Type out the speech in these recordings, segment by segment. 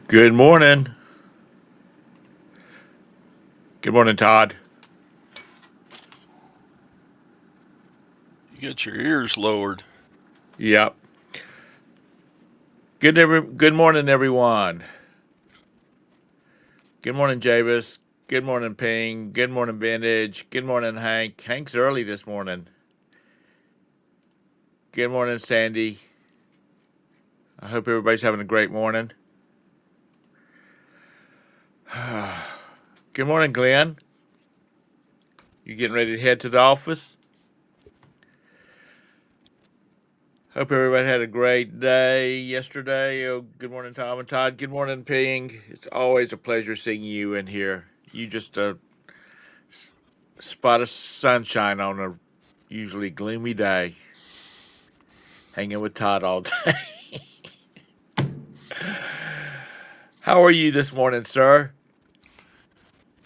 Good morning. Good morning, Todd. You get your ears lowered. Yep. Good morning, everyone. Good morning, Javis. Good morning, Ping. Good morning, Vintage. Good morning, Hank. Hank's early this morning. Good morning, Sandy. I hope everybody's having a great morning. Good morning, Glenn. You getting ready to head to the office? Hope everybody had a great day yesterday. Oh, good morning, Tom and Todd. Good morning, Ping. It's always a pleasure seeing you in here. You just spot of sunshine on a usually gloomy day. Hanging with Todd all day. How are you this morning, sir?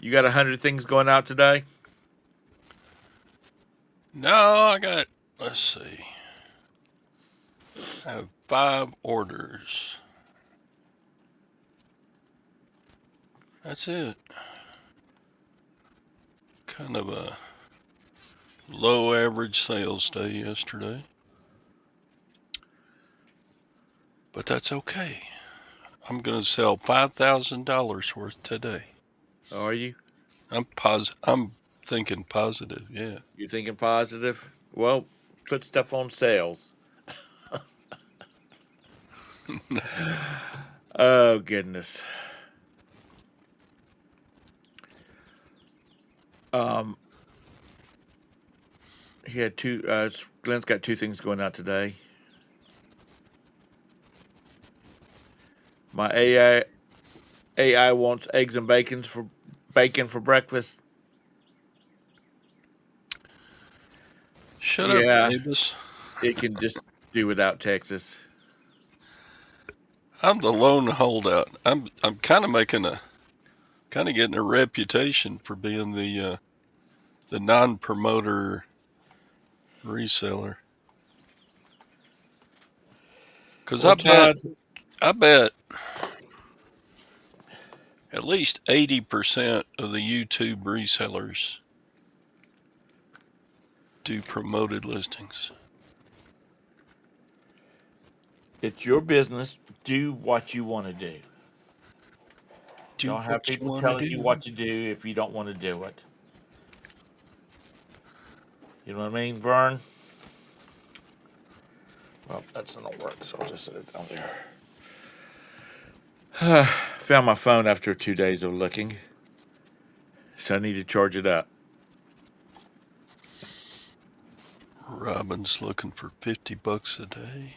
You got 100 things going out today? No, let's see, I have 5 orders. That's it. Kind of a low average sales day yesterday, but that's okay. I'm going to sell $5,000 worth today. Are you? I'm thinking positive, yeah. You thinking positive? Well, put stuff on sales. Oh goodness. Um, he had two. Glenn's got 2 things going out today. My AI wants eggs and bacon for breakfast. Shut up, Yeah, Davis. it can just do without Texas. I'm the lone holdout. I'm kind of getting a reputation for being the non-promoter reseller. Cause Well, Todd, I bet at least 80% of the YouTube resellers do promoted listings. it's your business. Do what you want to do. Do Don't have what you people want to telling you what do. to do if you don't want to do it. You know what I mean, Vern? Well, that's not gonna work, so I'll just set it down there. Found my phone after 2 days of looking, so I need to charge it up. Robin's looking for $50 a day.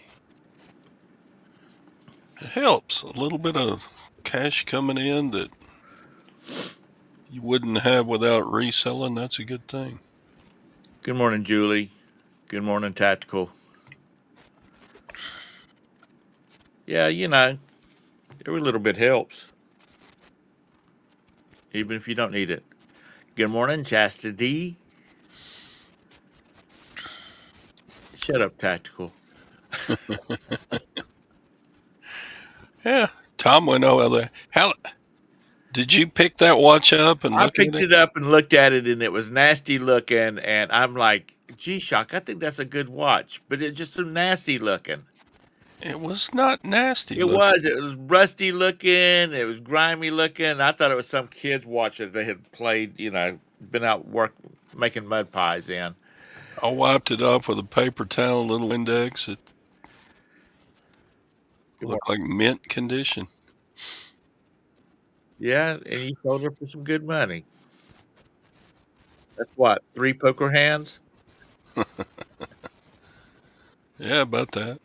It helps. A little bit of cash coming in that you wouldn't have without reselling. That's a good thing. Good morning, Julie. Good morning, Tactical. Yeah, every little bit helps, even if you don't need it. Good morning, Chastity. Shut up, Tactical. Yeah. Tom went over there. How did you pick that watch up and I look at picked it? it up and looked at it, and it was nasty looking. And I'm like, G-Shock, I think that's a good watch, but it's just so nasty looking. It was not nasty It was. looking. It was rusty looking. It was grimy looking. I thought it was some kid's watch that they had played, been out work making mud pies in. I wiped it off with a paper towel, little Windex. It Good looked morning. like mint condition. Yeah, and you sold her for some good money. That's what, 3 poker hands? Yeah, about that.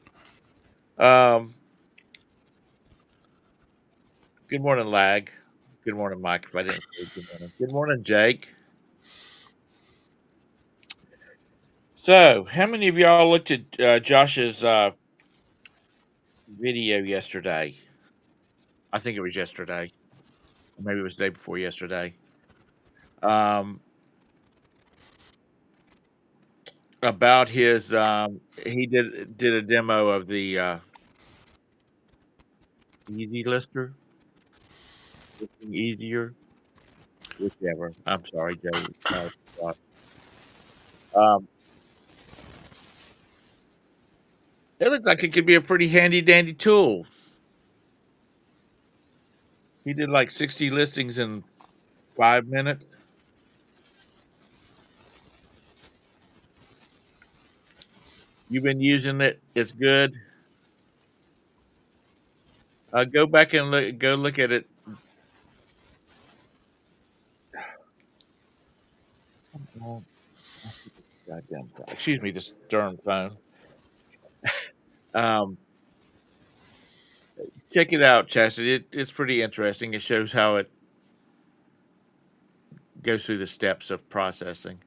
Um, Good morning, Lag. Good morning, Mike. If I didn't say good morning. Good morning, Jake. So, how many of y'all looked at Josh's video yesterday? I think it was yesterday. Or maybe it was the day before yesterday. Um, about his he did a demo of the Easy Lister. Lifting easier, whichever. I'm sorry, Jay. Scott. Um, it looks like it could be a pretty handy dandy tool. He did like 60 listings in 5 minutes. You've been using it. It's good. Go back and look at it. Come on. Goddamn. Excuse me, this darn phone. Um, check it out, Chastity. It's pretty interesting. It shows how it goes through the steps of processing.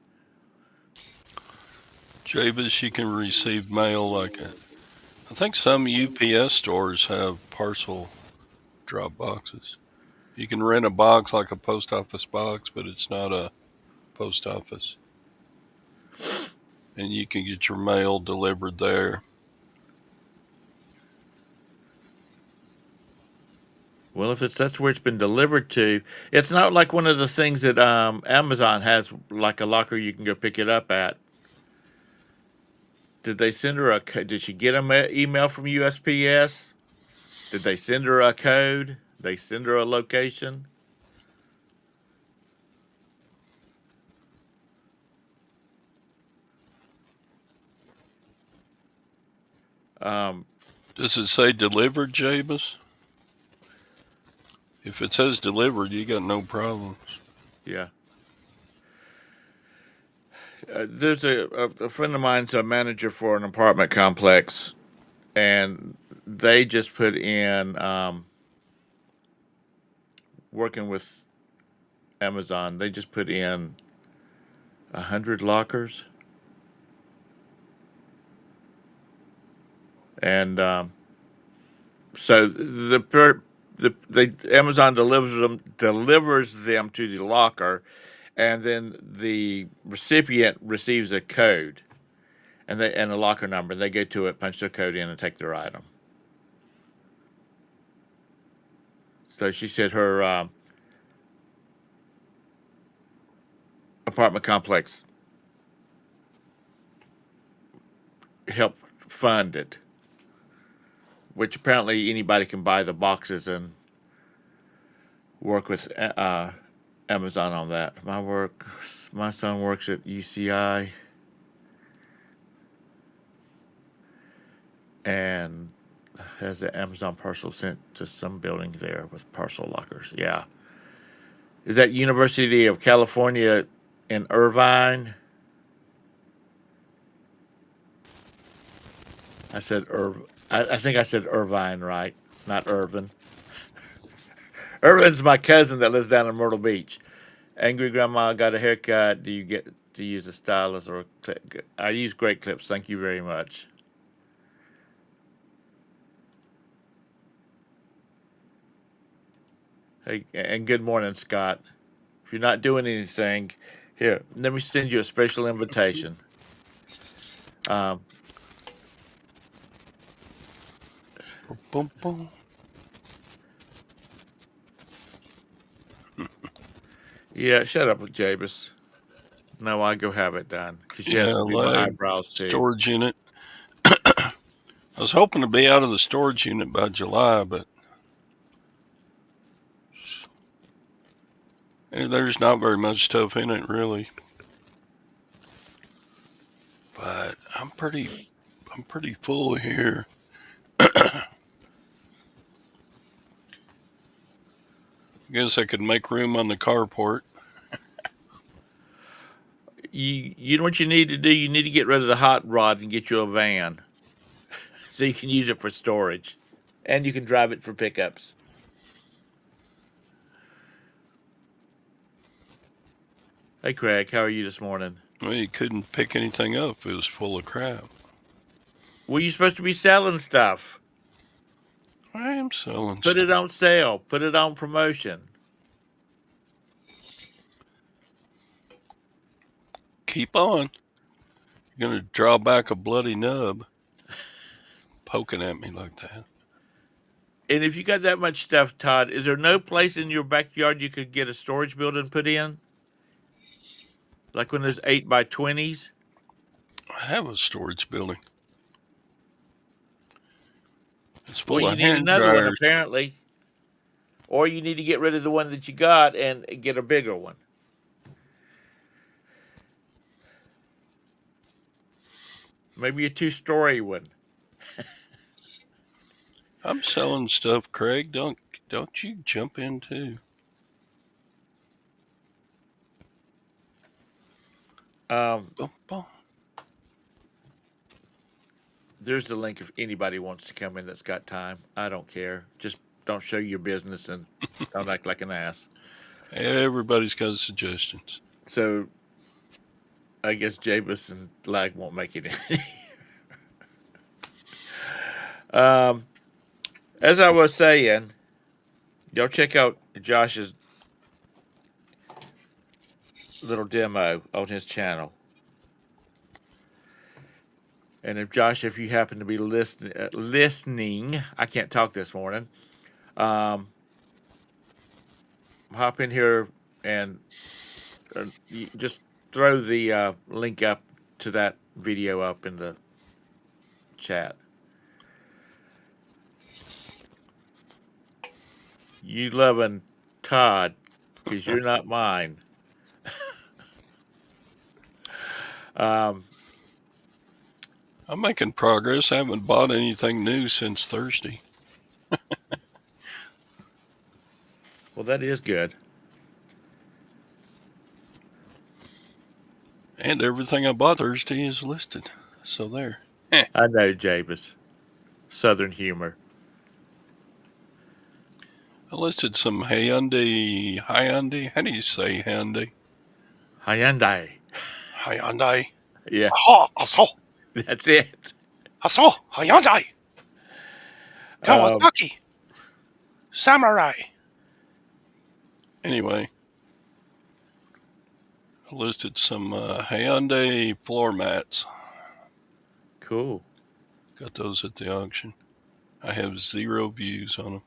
Jabez, you can receive mail like a. I think some UPS stores have parcel drop boxes. You can rent a box like a post office box, but it's not a post office. And you can get your mail delivered there. Well, if that's where it's been delivered to, it's not like one of the things that Amazon has, like a locker you can go pick it up at. Did they send her Did she get an email from USPS? Did they send her a code? They send her a location? Um, Does it say delivered, Jabez? If it says delivered, you got no problems. yeah. There's a friend of mine's a manager for an apartment complex, and they just put in working with Amazon. They just put in 100 lockers, and so the Amazon delivers them to the locker, and then the recipient receives a code and a locker number. They go to it, punch their code in, and take their item. So she said her apartment complex helped fund it, which apparently anybody can buy the boxes and work with Amazon on that. My son works at UCI, and has an Amazon parcel sent to some building there with parcel lockers. Yeah, is that University of California in Irvine? I said I think I said Irvine, right? Not Irvin. Irvin's my cousin that lives down in Myrtle Beach. Angry Grandma got a haircut. Do you get to use a stylus or a clip? I use great clips. Thank you very much. Hey, and good morning, Scott. If you're not doing anything, here, let me send you a special invitation. Um, Boom, boom. yeah, shut up with Jabus. No, I go have it done because she has Yeah, to do my lag. eyebrows too. Storage unit. I was hoping to be out of the storage unit by July, but there's not very much stuff in it, really. But I'm pretty full here. Guess I could make room on the carport. You know what you need to do? You need to get rid of the hot rod and get you a van so you can use it for storage, and you can drive it for pickups. Hey, Craig, how are you this morning? Well, you couldn't pick anything up. It was full of crap. Well, you're supposed to be selling stuff. I am selling Put stuff. it on sale. Put it on promotion. Keep on. You're going to draw back a bloody nub poking at me like that. And if you got that much stuff, Todd, is there no place in your backyard you could get a storage building put in? Like one of those 8x20s? I have a storage building. It's Well, full you of need hand another one dryers. apparently. Or you need to get rid of the one that you got and get a bigger one. Maybe a 2-story one. I'm selling stuff, Craig. Don't you jump in too. Um, Bum, bum. there's the link if anybody wants to come in that's got time. I don't care. Just don't show your business and don't act like an ass. Everybody's got suggestions. So I guess Jabus and Lag won't make it in. As I was saying, y'all check out Josh's little demo on his channel. And if Josh, if you happen to be listening, I can't talk this morning. Hop in here and just throw the link up to that video up in the chat. You loving Todd, because you're not mine. I'm making progress. I haven't bought anything new since Thursday. Well, that is good. And everything I bought Thursday is listed. So there. I know, Jabus. Southern humor. I listed some Hyundai. How do you say Hyundai? Hyundai. Hyundai. Yeah, Aha, aso, that's it. aso, Hyundai. Um, Kawasaki. Samurai. Anyway, I listed some Hyundai floor mats. cool. Got those at the auction. I have 0 views on them.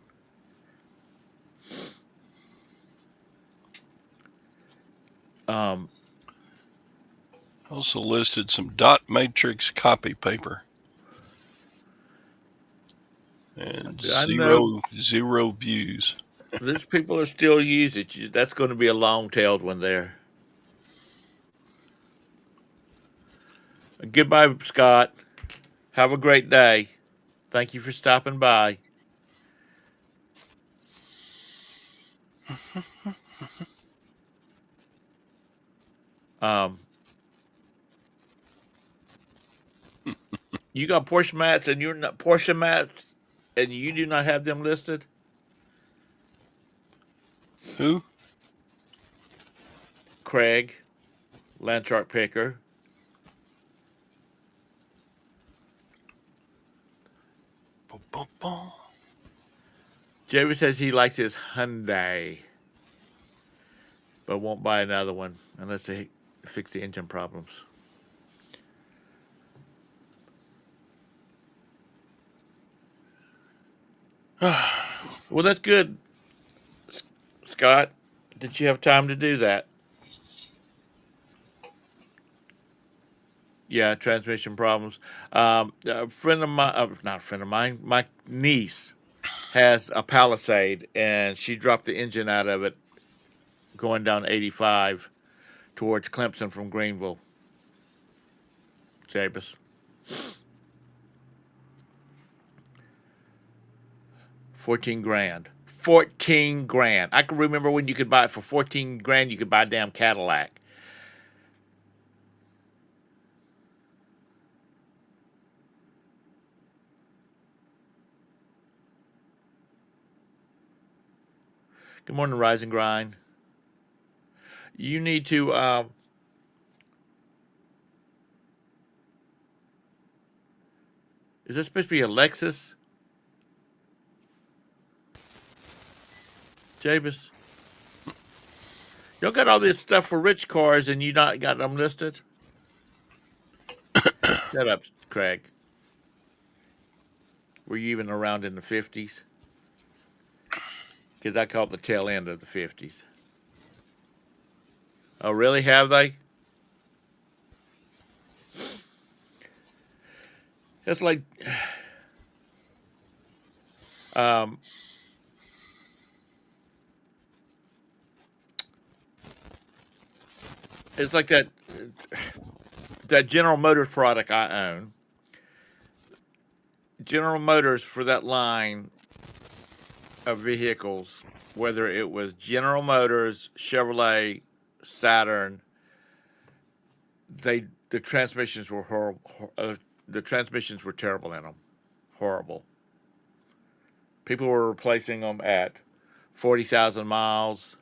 Um, Also listed some dot matrix copy paper. And I know. zero views. There's people that still use it. That's going to be a long-tailed one there. Goodbye, Scott. Have a great day. Thank you for stopping by. You got Porsche mats, and you're not Porsche mats, and you do not have them listed. Who? Craig, Landshark Picker. Jerry says he likes his Hyundai, but won't buy another one unless they fix the engine problems. Well, that's good, Scott. Did you have time to do that? Yeah, transmission problems. A friend of mine, not a friend of mine, my niece has a Palisade, and she dropped the engine out of it going down 85 towards Clemson from Greenville. Jabus. 14 grand. 14 grand. I can remember when you could buy it for 14 grand, you could buy a damn Cadillac. Good morning, Rise and Grind. You need to is this supposed to be a Lexus? Jabus? Y'all got all this stuff for rich cars and you not got them listed? Shut up, Craig. Were you even around in the 50s? because I caught the tail end of the 50s. Oh, really? Have they? It's like, um, it's like that General Motors product I own. General Motors for that line of vehicles, whether it was General Motors, Chevrolet, Saturn, the transmissions were horrible. The transmissions were terrible in them, horrible. People were replacing them at 40,000 miles.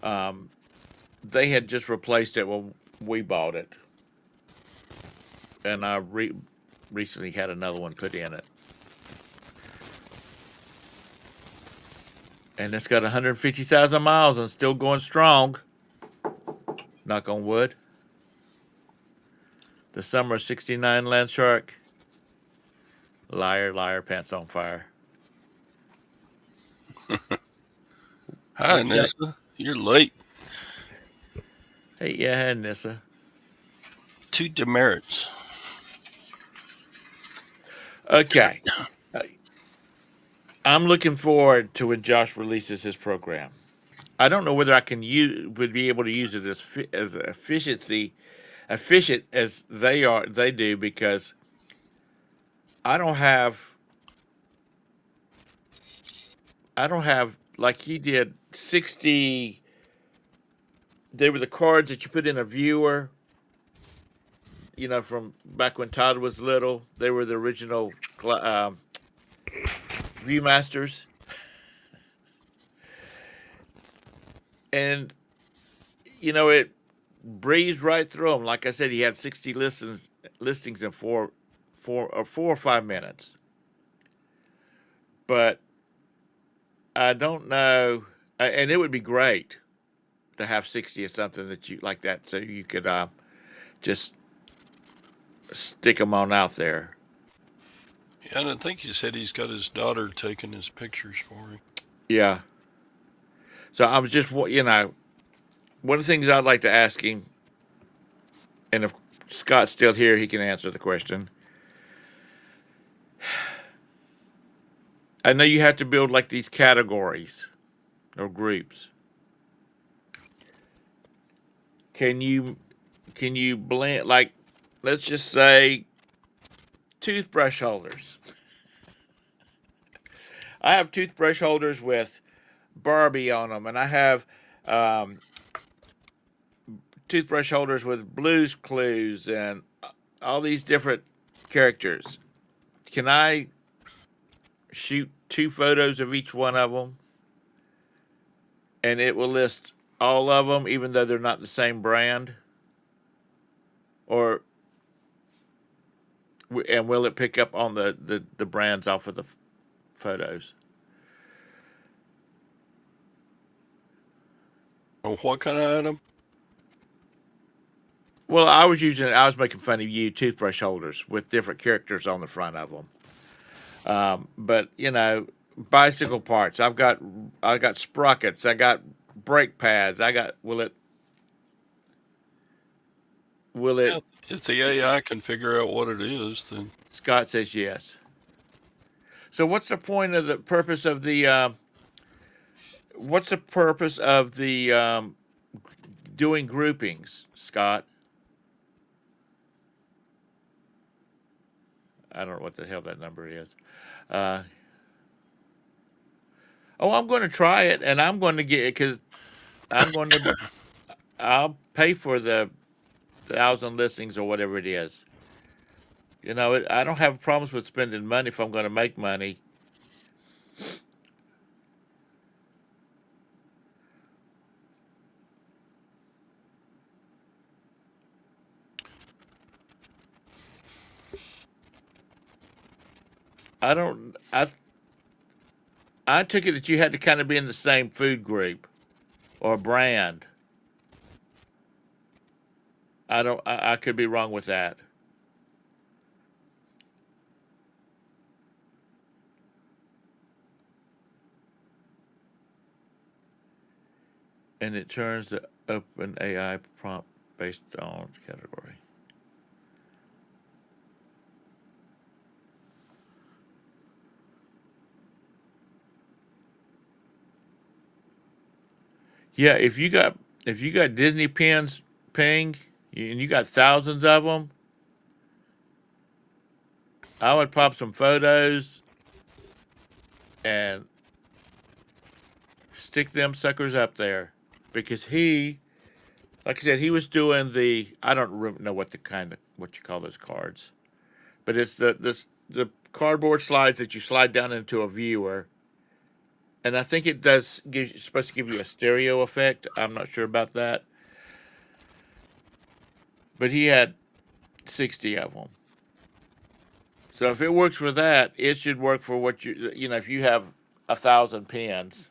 Um, they had just replaced it when we bought it, and I recently had another one put in it, and it's got 150,000 miles and still going strong. Knock on wood. The summer of '69 Landshark. Liar, liar, pants on fire. Hi, What's that? Nessa. You're late. Hey, yeah, Nissa. Two demerits. Okay. Uh, I'm looking forward to when Josh releases his program. I don't know whether I can would be able to use it as efficient as they do, because I don't have like he did 60. They were the cards that you put in a viewer, from back when Todd was little. They were the original Viewmasters, and it breezed right through them. Like I said, he had 60 listings in 4 or 5 minutes. But I don't know, and it would be great to have 60 or something that you like that, so you could just stick them on out there. Yeah, and I think he said he's got his daughter taking his pictures for him. Yeah. So I was just, one of the things I'd like to ask him, and if Scott's still here, he can answer the question. I know you have to build like these categories or groups. Can you blend, like, let's just say toothbrush holders. I have toothbrush holders with Barbie on them, and I have um, toothbrush holders with Blue's Clues and all these different characters. Can I shoot 2 photos of each one of them, and it will list all of them, even though they're not the same brand? Or and will it pick up on the brands off of the photos? Oh, what kind of item? Well, I was making fun of you, toothbrush holders with different characters on the front of them. But bicycle parts. I got sprockets. I got brake pads. I got. Will it? Yeah, if the AI can figure out what it is, then Scott says yes. So what's the point of the purpose of the? What's the purpose of the doing groupings, Scott? I don't know what the hell that number is. Uh, I'm going to try it, and I'm going to get it because I'm going to. I'll pay for the 1,000 listings or whatever it is. I don't have problems with spending money if I'm going to make money. I don't. I took it that you had to kind of be in the same food group or brand. I don't. I could be wrong with that. and it turns the open AI prompt based on category. Yeah, if you got Disney pins, Ping, and you got thousands of them, I would pop some photos and stick them suckers up there, because he, like I said, he was doing the, I don't know what what you call those cards, but it's the cardboard slides that you slide down into a viewer, and I think it does supposed to give you a stereo effect. I'm not sure about that, but he had 60 of them. So if it works for that, it should work for what if you have 1,000 pins.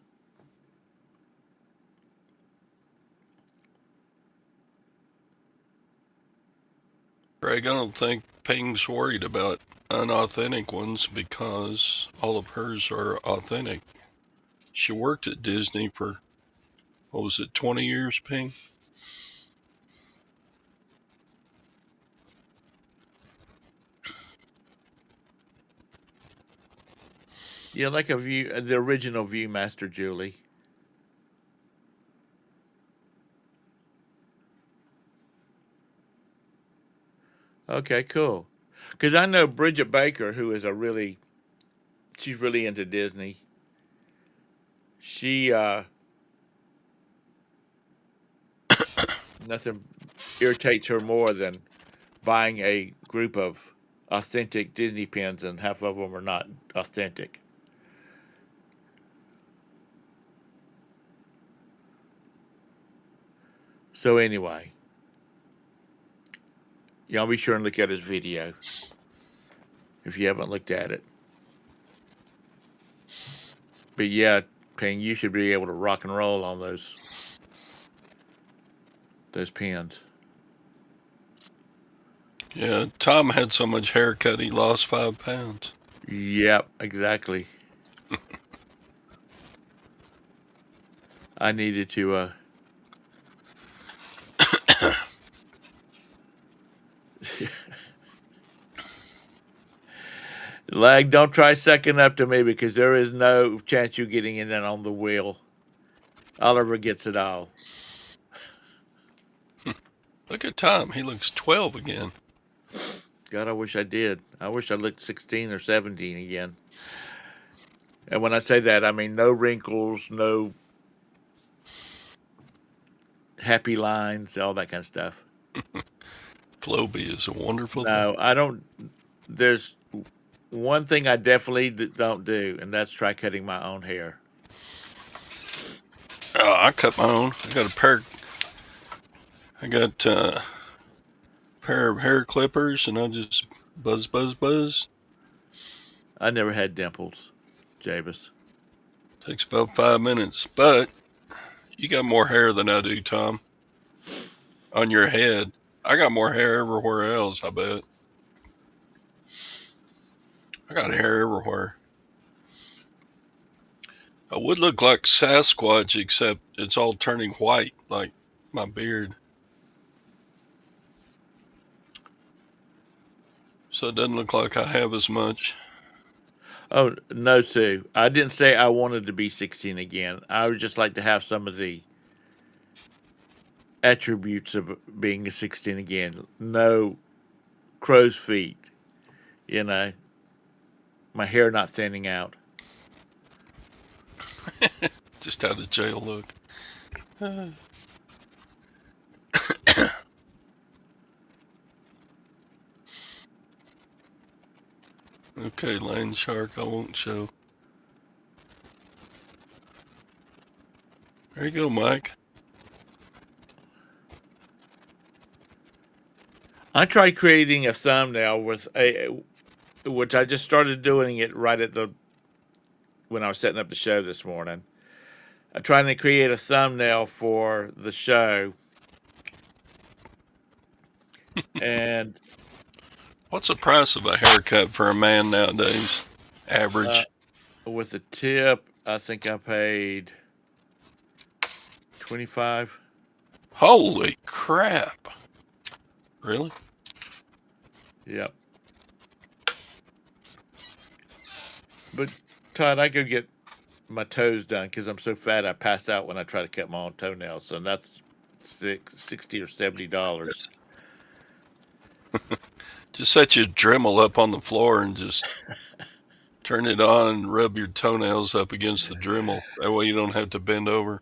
Greg, I don't think Ping's worried about unauthentic ones because all of hers are authentic. She worked at Disney for, what was it, 20 years, Ping? Yeah, like the original Viewmaster Julie. Okay, cool. Because I know Bridget Baker, who is she's really into Disney. She, nothing irritates her more than buying a group of authentic Disney pins, and half of them are not authentic. So anyway, y'all be sure and look at his video if you haven't looked at it. But yeah, Ping, you should be able to rock and roll on those pins. Yeah, Tom had so much haircut he lost 5 pounds. Yep, exactly. I needed to Lag, don't try sucking up to me, because there is no chance you getting in on the wheel. Oliver gets it all. Look at Tom, he looks 12 again. God, I wish I did. I wish I looked 16 or 17 again. And when I say that, I mean no wrinkles, no happy lines, all that kind of stuff. Flowbee is a wonderful thing. No, I don't. There's one thing I definitely don't do, and that's try cutting my own hair. I cut my own. I got a pair of hair clippers, and I just buzz. I never had dimples, Javis. Takes about 5 minutes, but you got more hair than I do, Tom. On your head. I got more hair everywhere else, I bet. I got hair everywhere. I would look like Sasquatch, except it's all turning white, like my beard. So it doesn't look like I have as much. Oh, no, Sue. I didn't say I wanted to be 16 again. I would just like to have some of the attributes of being a 16 again. No crow's feet, my hair not thinning out. Just how the jail look. Okay, Land Shark, I won't show. There you go, Mike. I tried creating a thumbnail which I just started doing it right when I was setting up the show this morning. I'm trying to create a thumbnail for the show. And what's the price of a haircut for a man nowadays? Average? With a tip, I think I paid 25. Holy crap. Really? Yep. But Todd, I go get my toes done because I'm so fat I pass out when I try to cut my own toenails, and that's $60 or $70. Just set your Dremel up on the floor and just turn it on and rub your toenails up against the Dremel. That way you don't have to bend over.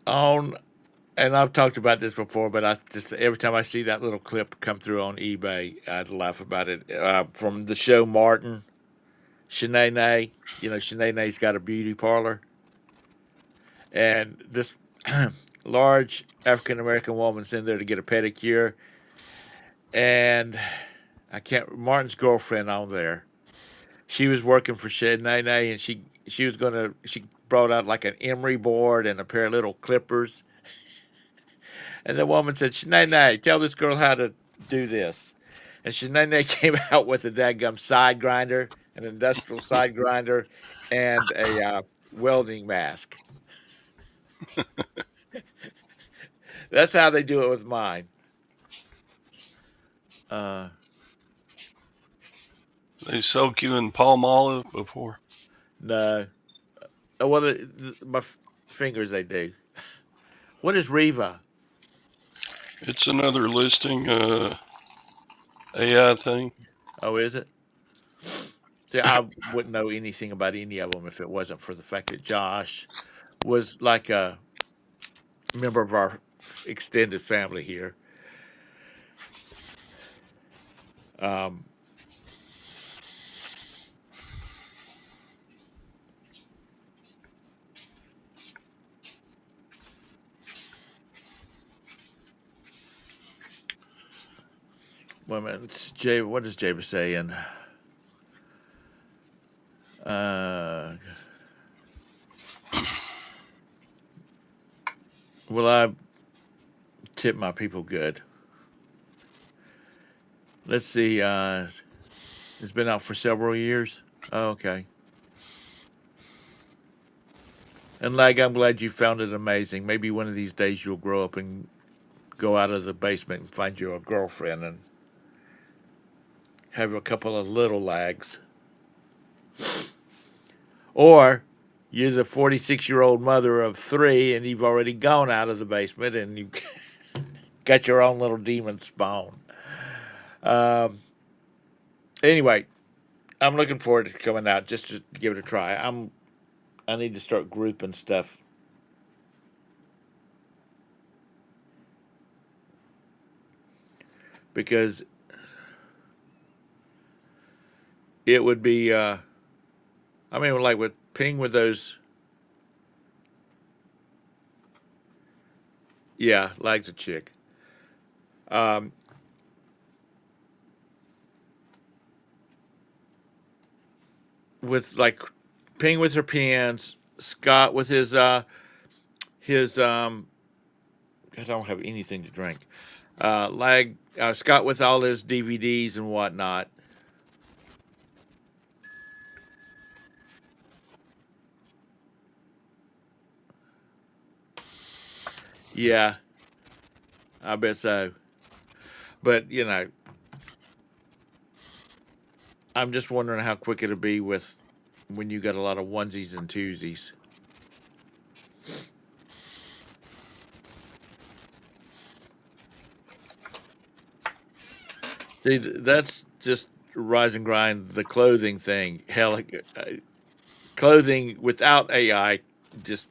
On and I've talked about this before, but I just every time I see that little clip come through on eBay, I'd laugh about it. From the show Martin, Shanae, Shanae's got a beauty parlor, and this large African American woman's in there to get a pedicure, and I can't. Martin's girlfriend on there. She was working for Shanae, and she brought out like an emery board and a pair of little clippers. And the woman said, Shanae, tell this girl how to do this. And Shanae came out with a dadgum side grinder, an industrial side grinder, and a welding mask. That's how they do it with mine. They soak you in palm olive before. No. Well, my fingers, they do. What is Riva? It's another listing AI thing. Oh, is it? See, I wouldn't know anything about any of them if it wasn't for the fact that Josh was like a member of our extended family here. Um, Wait a minute, Jay. What is Jaber saying? Will I tip my people good? Let's see. It's been out for several years. Oh, okay. And Lag, I'm glad you found it amazing. Maybe one of these days you'll grow up and go out of the basement and find you a girlfriend and have a couple of little Lags. Or you're the 46-year-old mother of 3 and you've already gone out of the basement and you got your own little demon spawn. Anyway, I'm looking forward to coming out just to give it a try. I need to start grouping stuff. Because it would be like with Ping with those. Yeah, Lag's a chick. With like Ping with her pens, Scott with his I don't have anything to drink. Scott with all his DVDs and whatnot. Yeah, I bet so. But I'm just wondering how quick it'll be with when you got a lot of onesies and twosies. See, that's just rise and grind. The clothing thing, hell, clothing without AI just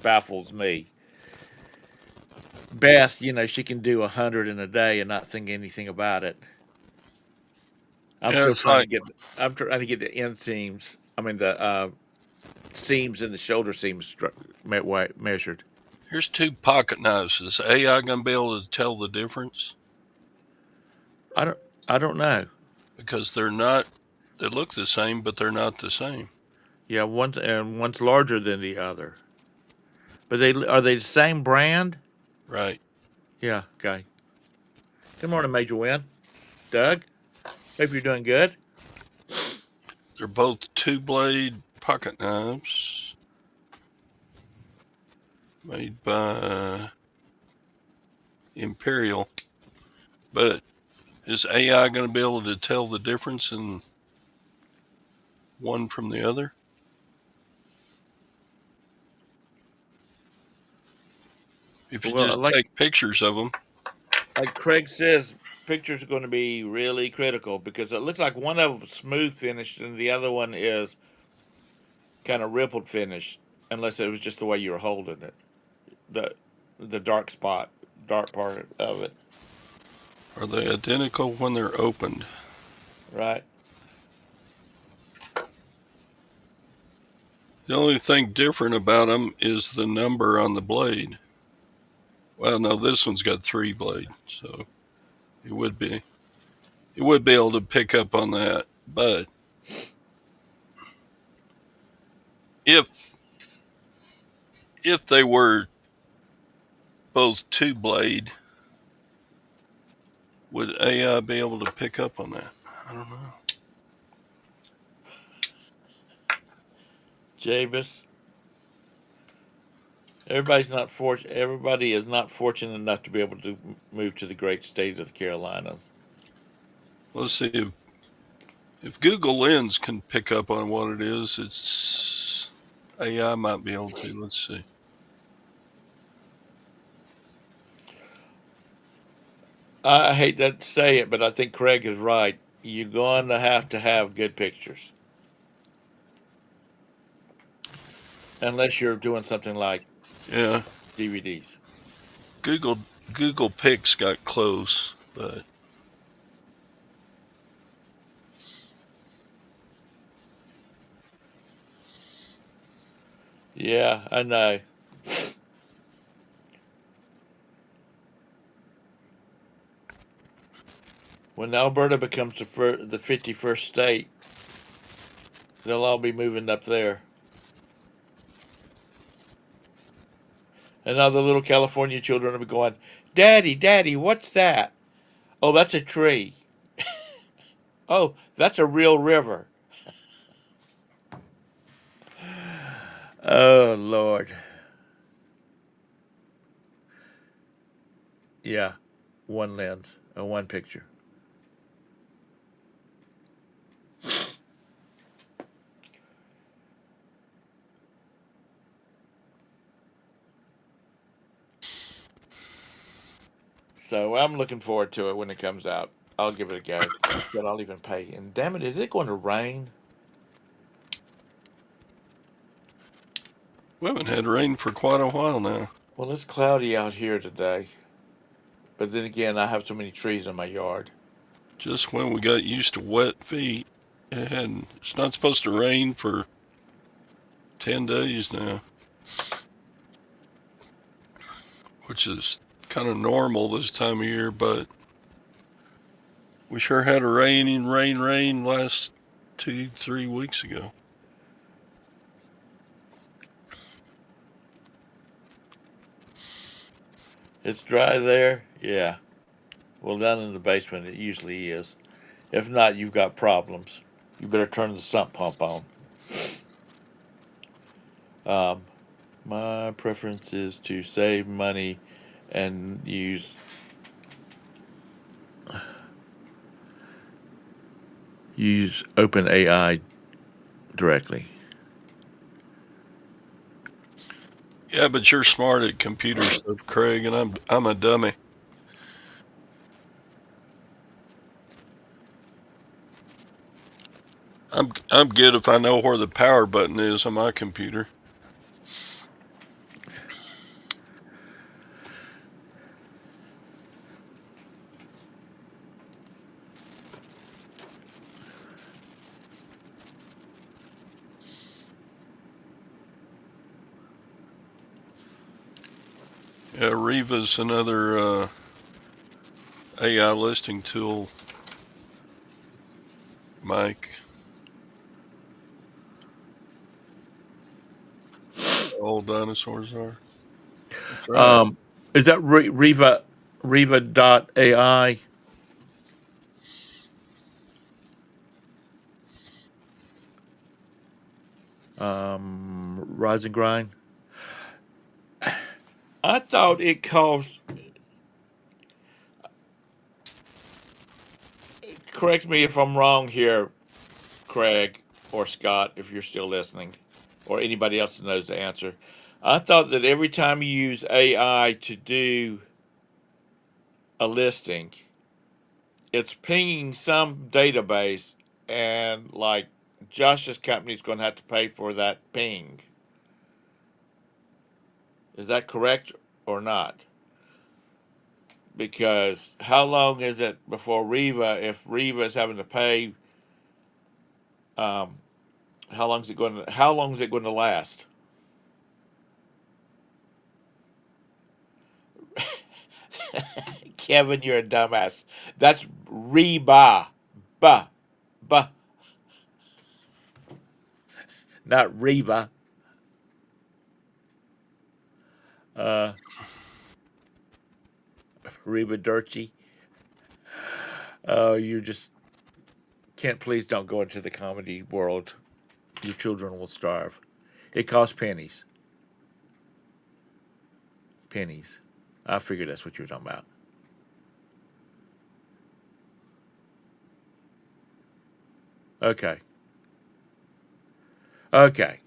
baffles me. Beth, she can do 100 in a day and not think anything about it. I'm Yeah, still it's trying to like get. I'm trying to get the inseams. I mean the seams and the shoulder seams measured. here's 2 pocket knives. Is AI gonna be able to tell the difference? I don't. I don't know. Because they're not. They look the same, but they're not the same. Yeah, one's larger than the other. But are they the same brand? Right. Yeah. Okay. Good morning, Major Win. Doug. Hope you're doing good. They're both 2-blade pocket knives made by Imperial. But is AI going to be able to tell the difference in one from the other? If you Well, just take pictures of them. like Craig says, pictures are going to be really critical because it looks like one of them smooth finished and the other one is kind of rippled finish, unless it was just the way you were holding it, the the dark part of it, Are they identical when they're opened? right? The only thing different about them is the number on the blade. Well, no, this one's got 3-blade, so it would be able to pick up on that. But if they were both 2-blade, would AI be able to pick up on that? I don't know. Jabus, everybody is not fortunate enough to be able to move to the great state of the Carolinas. Let's see if Google Lens can pick up on what it is. It's AI might be able to. Let's see. I hate to say it, but I think Craig is right. You're going to have good pictures, unless you're doing something like Yeah, DVDs. Google Pics got close, but Yeah, I know. When Alberta becomes the 51st state, they'll all be moving up there. And all the little California children will be going, Daddy, Daddy, what's that? Oh, that's a tree. Oh, that's a real river. Oh, Lord. Yeah, one lens, one picture. So I'm looking forward to it when it comes out. I'll give it a go. But I'll even pay. And damn it, is it going to rain? we haven't had rain for quite a while now. Well, it's cloudy out here today. But then again, I have so many trees in my yard. Just when we got used to wet feet, it's not supposed to rain for 10 days now, which is kind of normal this time of year, but we sure had a rain last 2-3 weeks ago. It's dry there? Yeah. Well, down in the basement, it usually is. If not, you've got problems. You better turn the sump pump on. Um, my preference is to save money and use OpenAI directly. Yeah, but you're smart at computer stuff, Craig, and I'm a dummy. I'm good if I know where the power button is on my computer. Yeah, Riva's another AI listing tool, Mike. All dinosaurs are. That's right. Is that Riva.ai? Rise and Grind. I thought it cost. Correct me if I'm wrong here, Craig or Scott, if you're still listening, or anybody else that knows the answer. I thought that every time you use AI to do a listing, it's pinging some database, and like Josh's company is going to have to pay for that ping. Is that correct or not? Because how long is it before Riva, if Riva is having to pay, um, how long is it going to last? Kevin, you're a dumbass. That's Reba. Ba. Ba. Not Reva. Uh, Reba Dirty. Oh, you just can't. Please don't go into the comedy world. Your children will starve. It costs pennies. Pennies. I figured that's what you were talking about. Okay. Okay.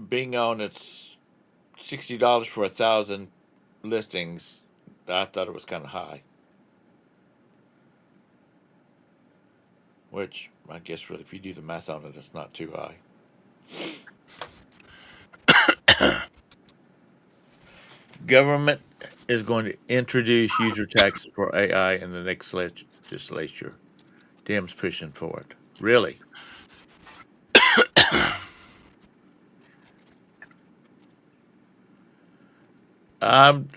Being on it's $60 for 1,000 listings. I thought it was kind of high. Which I guess really, if you do the math on it, it's not too high. Government is going to introduce user tax for AI in the next legislature. Dems pushing for it. Really? Um,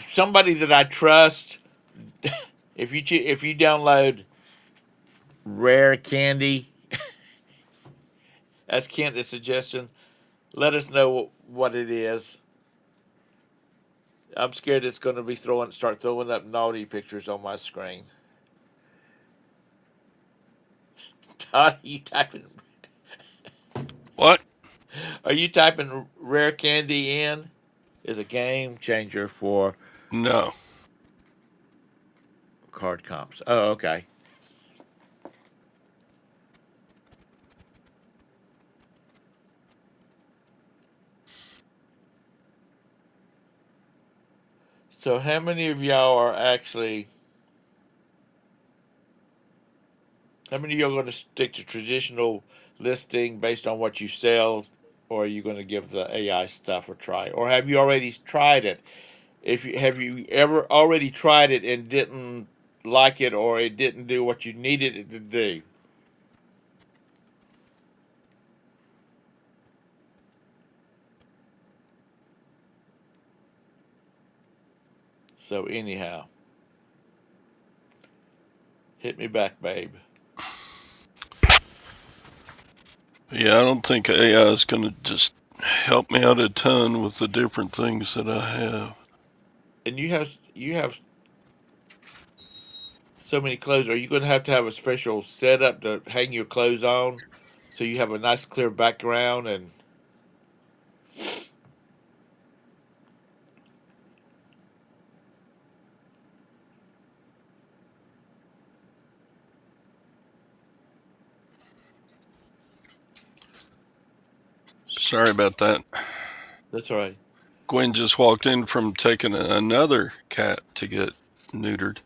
somebody that I trust. If you download Rare Candy, that's Kent's suggestion. Let us know what it is. I'm scared it's going to be start throwing up naughty pictures on my screen. Todd, What? are you typing Rare Candy in? Is a game changer for No. card comps. Oh, okay. So how many of y'all are actually? How many of y'all going to stick to traditional listing based on what you sell, or are you going to give the AI stuff a try, or have you already tried it? If you have you ever already tried it and didn't like it, or it didn't do what you needed it to do? So anyhow, hit me back, babe. Yeah, I don't think AI is going to just help me out a ton with the different things that I have. And you have so many clothes. Are you going to have a special setup to hang your clothes on, so you have a nice clear background? And Sorry about that. that's all right. Gwen just walked in from taking another cat to get neutered.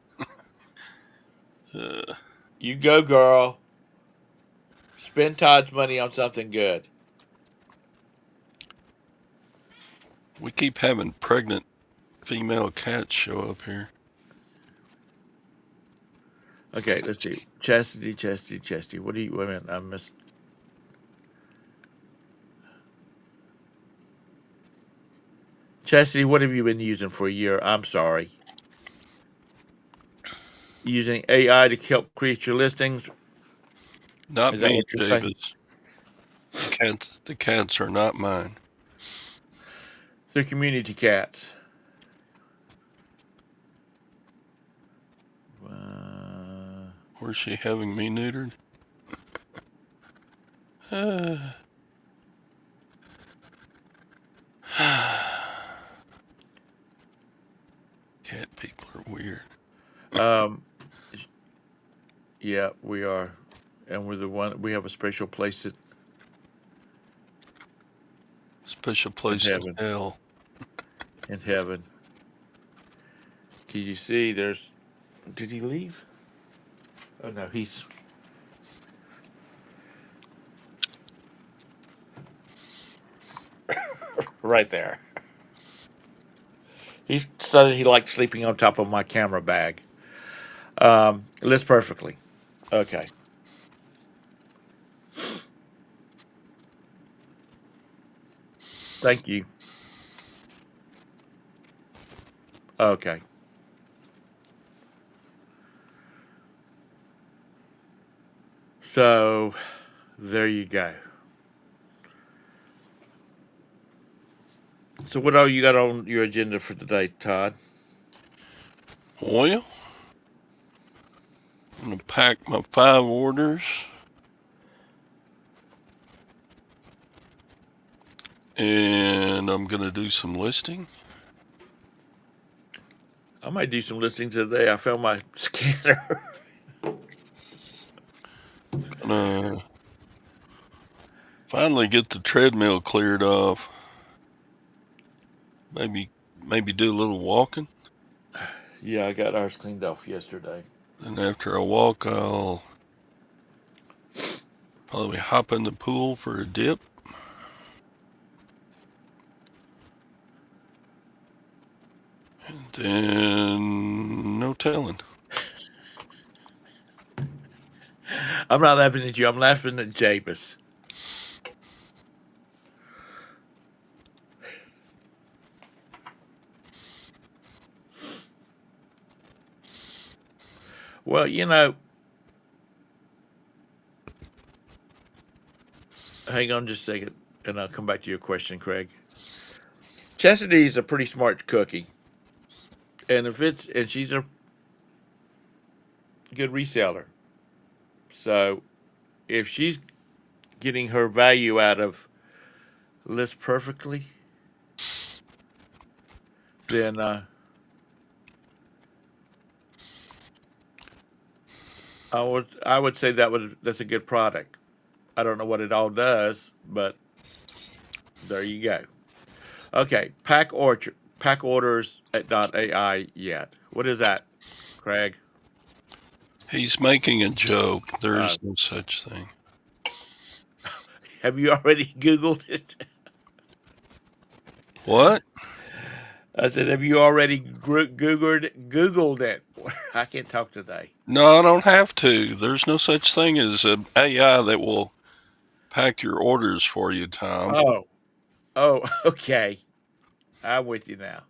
Uh, You go, girl. Spend Todd's money on something good. we keep having pregnant female cats show up here. Okay, let's see. Chastity, chastity, chastity. What do you? Wait a minute. I missed. Chastity, what have you been using for a year? I'm sorry. Using AI to help create your listings. Not Is that me, what you're saying? Davis. The cats are not mine. They're community cats. Where's she having me neutered? Cat people are weird. Um, yeah, we are, and we're the one. We have a special place Special place in heaven. hell. In heaven. Can you see? There's. Did he leave? Oh no, he's right there. He decided he liked sleeping on top of my camera bag. Lives perfectly. Okay. Thank you. Okay. So there you go. So what all you got on your agenda for today, Todd? Well, I'm gonna pack my 5 orders. And I'm gonna do some listing. I might do some listening today. I found my scanner. Gonna finally get the treadmill cleared off. Maybe do a little walking. Yeah, I got ours cleaned off yesterday. And after I walk, I'll probably hop in the pool for a dip. And then no telling. I'm not laughing at you. I'm laughing at Jabus. Well, hang on just a second, and I'll come back to your question, Craig. Chastity's a pretty smart cookie, and she's a good reseller. So if she's getting her value out of List Perfectly, then I would say that's a good product. I don't know what it all does, but there you go. Okay, pack orders at .ai yet. What is that, Craig? He's making a joke. There Uh, is no such thing. have you already Googled it? What? I said, have you already Googled it? I can't talk today. No, I don't have to. There's no such thing as an AI that will pack your orders for you, Tom. Oh, okay. I'm with you now.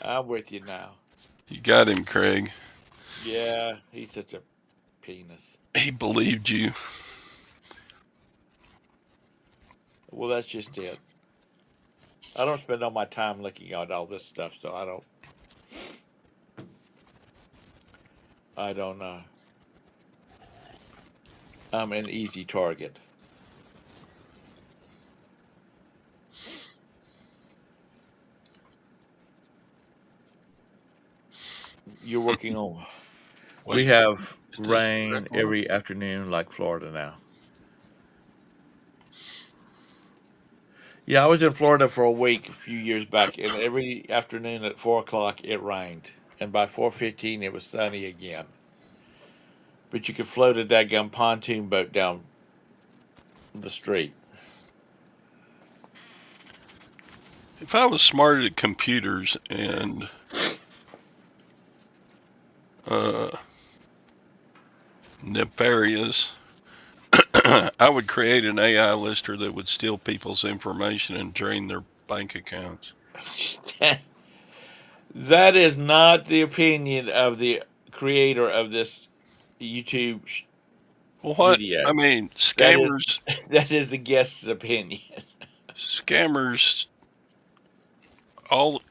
I'm with you now. You got him, Craig. Yeah, he's such a penis. He believed you. Well, that's just it. I don't spend all my time looking at all this stuff, so I don't. I don't. I'm an easy target. You're working on. We have It doesn't rain record. every afternoon, like Florida now. Yeah, I was in Florida for a week a few years back, and every afternoon at 4 o'clock it rained, and by 4:15 it was sunny again. But you could float a daggum pontoon boat down the street. If I was smart at computers and nefarious, I would create an AI lister that would steal people's information and drain their bank accounts. That is not the opinion of the creator of this YouTube Well, what? video. I mean, That is scammers, that is the guest's opinion. scammers, all,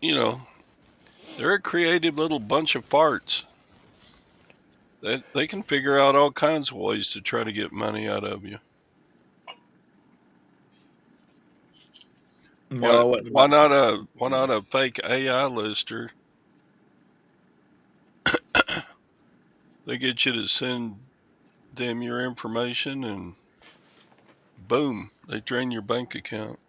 They're a creative little bunch of farts. They can figure out all kinds of ways to try to get money out of you. No, I wasn't Why about to not say. a fake AI lister? They get you to send them your information and boom, they drain your bank account.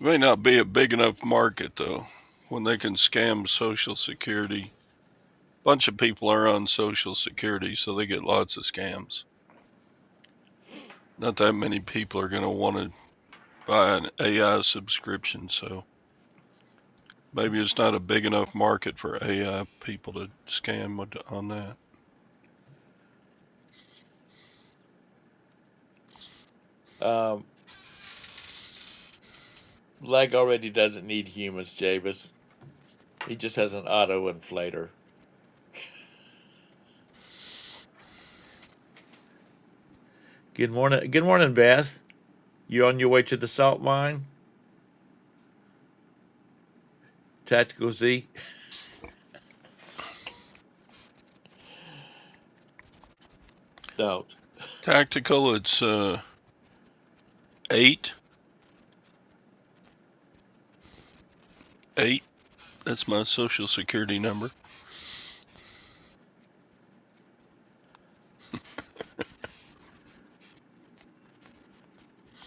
It may not be a big enough market though, when they can scam Social Security. Bunch of people are on Social Security, so they get lots of scams. Not that many people are going to want to buy an AI subscription, so maybe it's not a big enough market for AI people to scam on that. Um, Leg already doesn't need humans, Javis. He just has an auto inflator. Good morning. Good morning, Beth. You on your way to the salt mine? Tactical Z? Don't. Tactical, it's 8. 8. That's my Social Security number.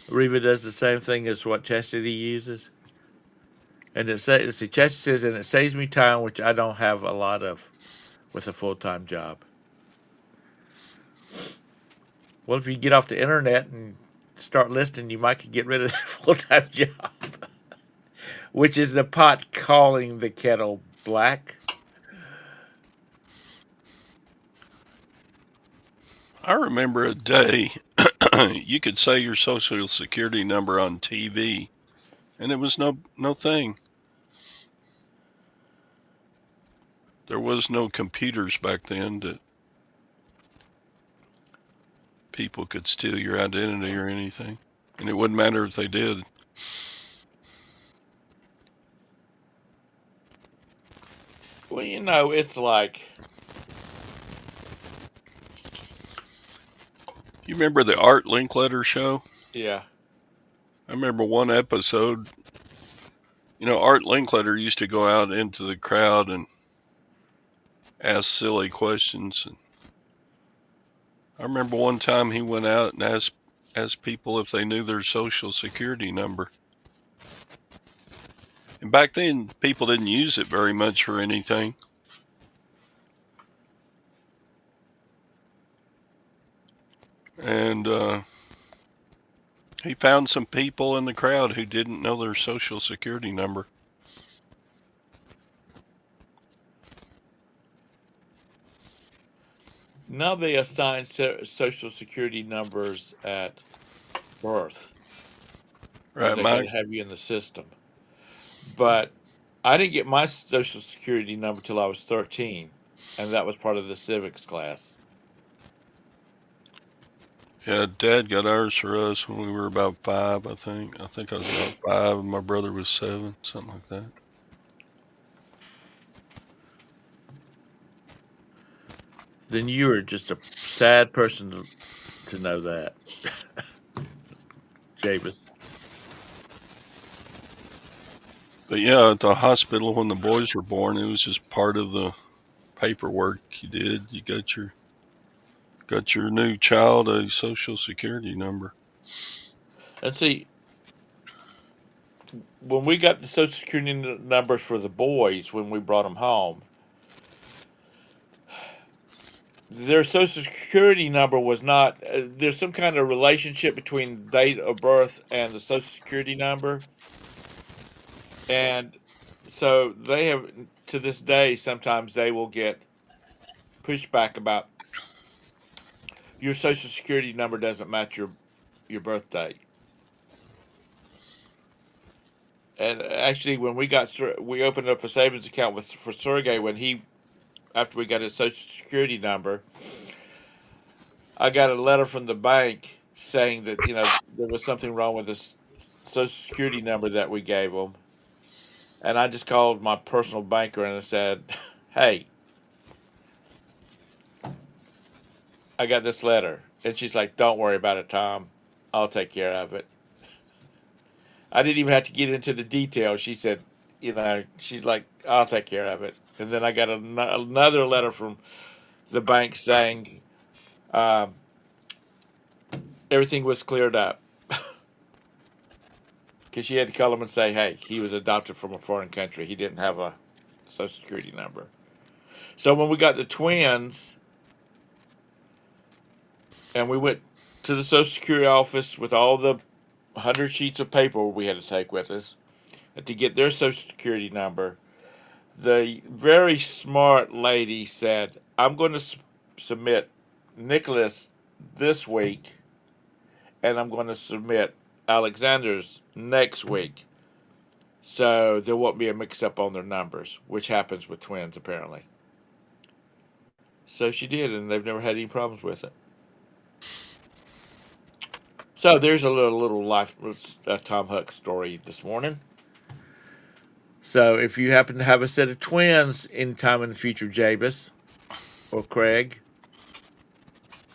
Reva does the same thing as what Chastity uses. And it says, see, Chastity says, and it saves me time, which I don't have a lot of with a full time job. Well, if you get off the internet and start listening, you might could get rid of that full time job, which is the pot calling the kettle black. I remember a day you could say your Social Security number on TV, and it was no thing. There was no computers back then that people could steal your identity or anything, and it wouldn't matter if they did. Well, you know, it's like, You remember the Art Linkletter show? yeah. I remember one episode. Art Linkletter used to go out into the crowd and ask silly questions. And I remember one time he went out and asked people if they knew their Social Security number. And back then, people didn't use it very much for anything. And he found some people in the crowd who didn't know their Social Security number. Now they assign social security numbers at birth because Right, they got to Mike? have you in the system. But I didn't get my social security number till I was 13, and that was part of the civics class. Yeah, Dad got ours for us when we were about 5, I think. I think I was about 5 and my brother was 7, something like that. Then you were just a sad person to know that, Javis. But yeah, at the hospital when the boys were born, it was just part of the paperwork you did. You got your new child a Social Security number. And see, when we got the social security numbers for the boys when we brought them home, their social security number was not. There's some kind of relationship between date of birth and the social security number, and so they have to this day. Sometimes they will get pushback about your social security number doesn't match your birth date. And actually, when we opened up a savings account for Sergey when he after we got his social security number, I got a letter from the bank saying that there was something wrong with his social social security number that we gave them, and I just called my personal banker and I said, "Hey, I got this letter," and she's like, "Don't worry about it, Tom. I'll take care of it." I didn't even have to get into the details. She said, she's like, "I'll take care of it." And then I got another letter from the bank saying um, everything was cleared up because she had to call him and say, "Hey, he was adopted from a foreign country. He didn't have a social security number." So when we got the twins and we went to the social security office with all the 100 sheets of paper we had to take with us to get their social security number, the very smart lady said, "I'm going to submit Nicholas this week, and I'm going to submit Alexander's next week. So there won't be a mix up on their numbers," which happens with twins apparently. So she did, and they've never had any problems with it. So there's a little life Tom Huck story this morning. So if you happen to have a set of twins anytime in the future, Jabus or Craig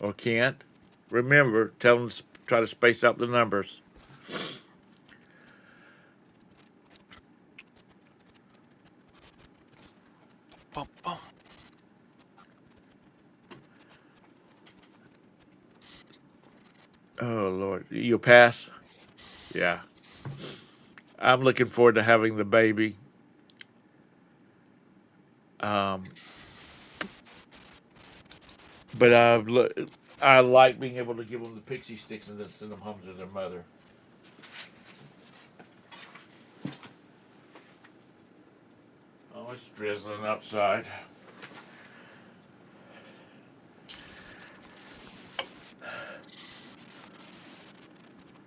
or Kent, remember, tell them to try to space out the numbers. Bum, bum. Oh Lord, you'll pass. Yeah, I'm looking forward to having the baby. Um, but I like being able to give them the pixie sticks and then send them home to their mother. Oh, it's drizzling outside.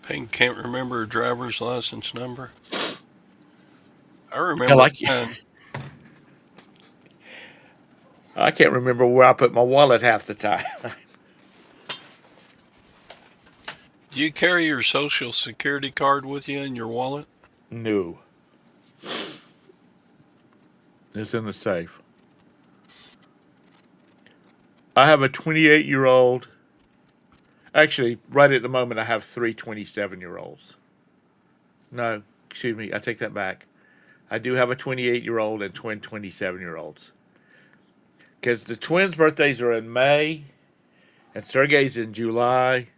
Payne can't remember a driver's license number. I I remember like you. mine. I can't remember where I put my wallet half the time. Do you carry your social security card with you in your wallet? No, it's in the safe. I have a 28-year-old. Actually, right at the moment, I have three 27-year-olds. No, excuse me, I take that back. I do have a 28-year-old and twin 27-year-olds. Because the twins' birthdays are in May and Sergey's in July.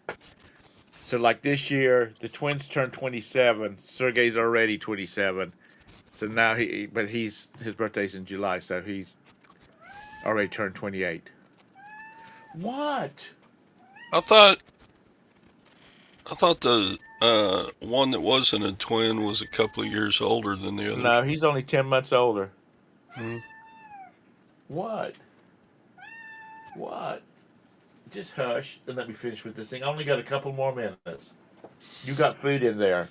So, like this year, the twins turned 27. Sergey's already 27. So now but his birthday's in July, so he's already turned 28. What? I thought the one that wasn't a twin was a couple of years older than the others. No, he's only 10 months older. Hmm. What? What? Just hush and let me finish with this thing. I only got a couple more minutes. You got food in there.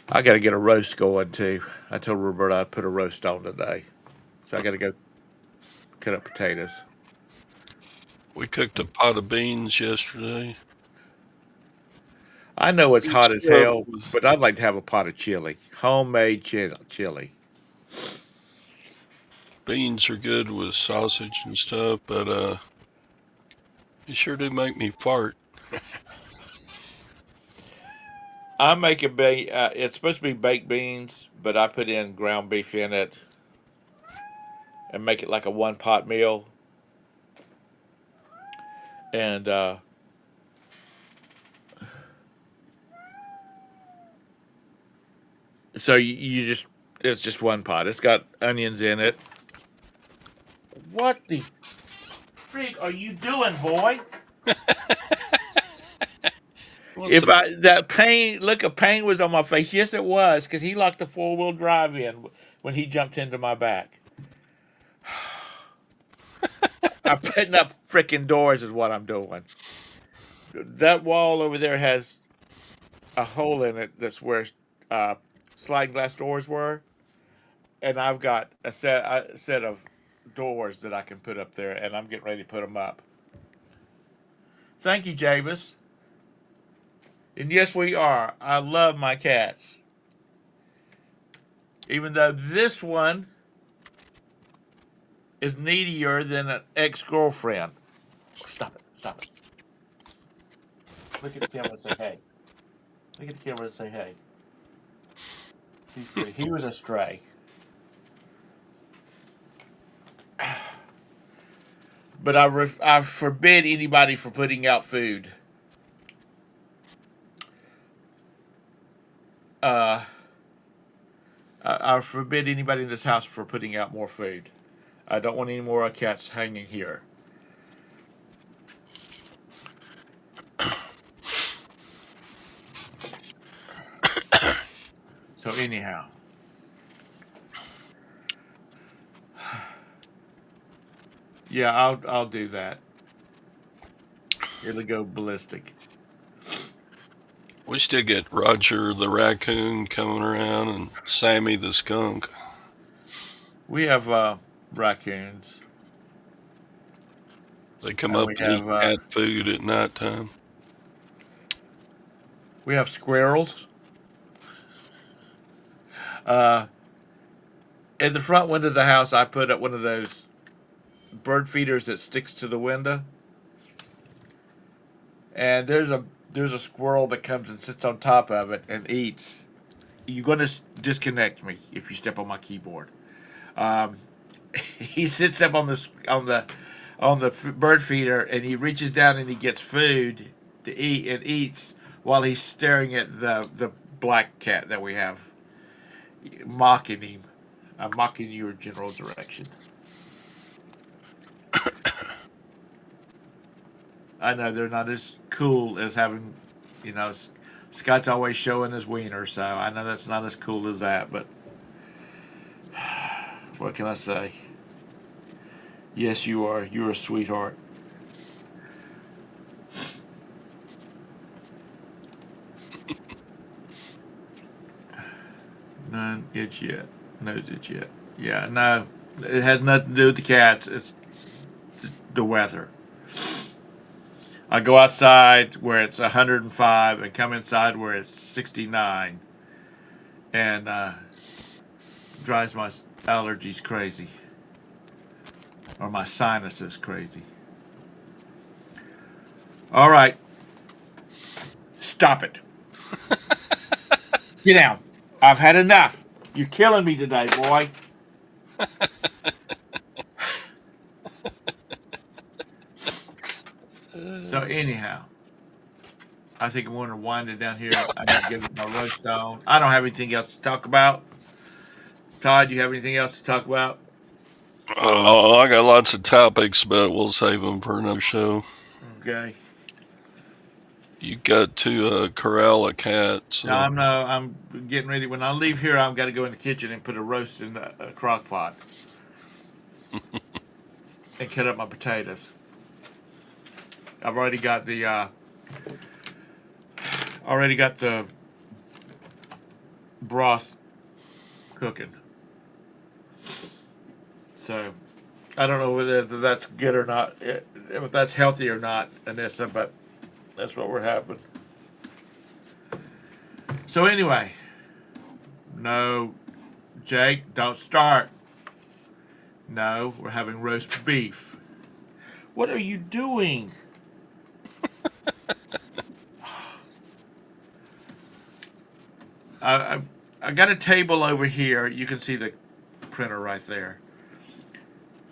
I got to get a roast going too. I told Roberta I'd put a roast on today. So I got to go cut up potatoes. We cooked a pot of beans yesterday. I know it's hot as hell, Was but I'd like to have a pot of chili. Homemade chili. beans are good with sausage and stuff, but you sure do make me fart. I make it's supposed to be baked beans, but I put in ground beef in it and make it like a one pot meal. And so you just it's just one pot. It's got onions in it. What the frig are you doing, boy? What's If the I that pain look of pain was on my face, yes it was, because he locked the 4-wheel drive in when he jumped into my back. I'm putting up freaking doors is what I'm doing. That wall over there has a hole in it that's where uh, sliding glass doors were, and I've got a set of doors that I can put up there, and I'm getting ready to put them up. Thank you, Javis. And yes, we are. I love my cats. Even though this one is needier than an ex girlfriend. Stop it. Stop it. Look at the camera and say hey. Look at the camera and say hey. He's good. He was a stray. But I forbid anybody from putting out food. Uh, I forbid anybody in this house for putting out more food. I don't want any more cats hanging here. So anyhow, yeah, I'll do that. It'll go ballistic. We still get Roger the raccoon coming around and Sammy the skunk. We have raccoons, They come and up and eat cat food at nighttime. we have squirrels. Uh, in the front window of the house, I put up one of those bird feeders that sticks to the window, and there's a squirrel that comes and sits on top of it and eats. You're gonna disconnect me if you step on my keyboard. Um, he sits up on the bird feeder and he reaches down and he gets food to eat and eats while he's staring at the black cat that we have, mocking him. I'm mocking your general direction. I know they're not as cool as having, you know, Scott's always showing his wiener, so I know that's not as cool as that, but what can I say? Yes, you are. You're a sweetheart. None itch yet. Knows it yet. Yeah, no. It has nothing to do with the cats. It's the weather. I go outside where it's 105 and come inside where it's 69 and drives my allergies crazy or my sinuses crazy. All right, stop it. Get down. I've had enough. You're killing me today, boy. So anyhow, I think I'm going to wind it down here. I got to get my roast on. I don't have anything else to talk about. Todd, you have anything else to talk about? Oh, I got lots of topics, but we'll save them for another show. Okay. You got to corral a cat, No, so I'm getting ready. When I leave here, I've got to go in the kitchen and put a roast in a crock pot and cut up my potatoes. I've already got the broth cooking. So I don't know whether that's good or not, if that's healthy or not, Anissa, but that's what we're having. So anyway, no, Jake, don't start. No, we're having roast beef. What are you doing? I, I've I got a table over here. You can see the printer right there.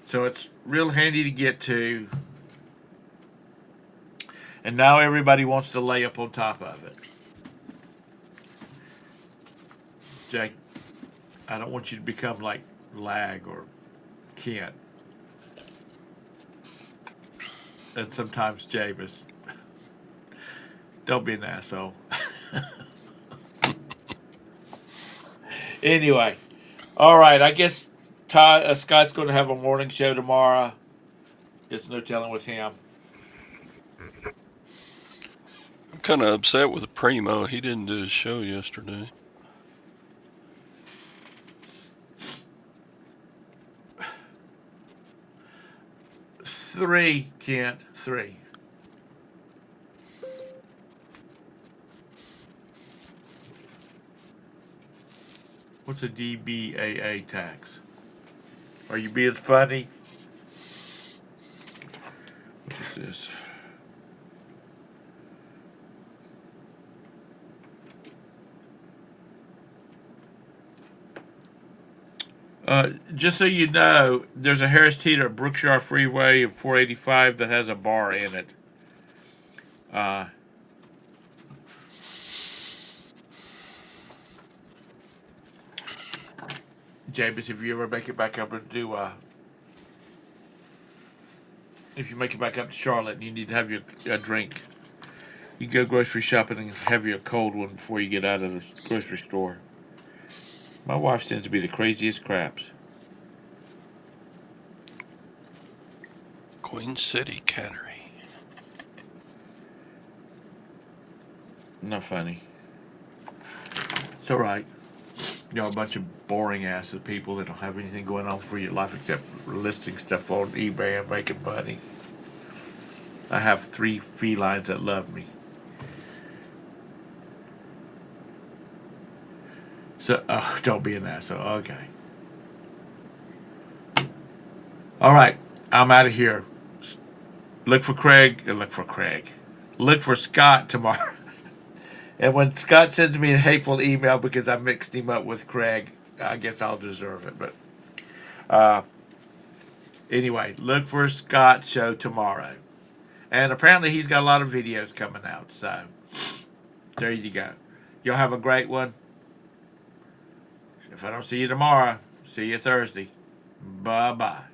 So it's real handy to get to. And now everybody wants to lay up on top of it. Jake, I don't want you to become like Lag or Kent. And sometimes Javis. Don't be an asshole. Anyway, all right. I guess Scott's going to have a morning show tomorrow. It's no telling with him. I'm kind of upset with Primo. He didn't do his show yesterday. Three, Kent. Three. What's a DBAA tax? Are you being funny? What is this? Just so you know, there's a Harris Teeter at Brookshire Freeway at 485 that has a bar in it. Uh, James, if you ever make it back up and do, if you make it back up to Charlotte and you need to have your a drink, you go grocery shopping and have you a cold one before you get out of the grocery store. My wife tends to be the craziest craps. Queen City Cannery. Not funny. It's all right. You know, a bunch of boring asses people that don't have anything going on for your life except listing stuff on eBay and making money. I have 3 felines that love me. So, oh, don't be an asshole. Okay. All right. I'm out of here. Look for Craig. Look for Craig. Look for Scott tomorrow. And when Scott sends me a hateful email because I mixed him up with Craig, I guess I'll deserve it. But anyway, look for Scott's show tomorrow. And apparently he's got a lot of videos coming out. So there you go. Y'all have a great one. If I don't see you tomorrow, see you Thursday. Bye-bye.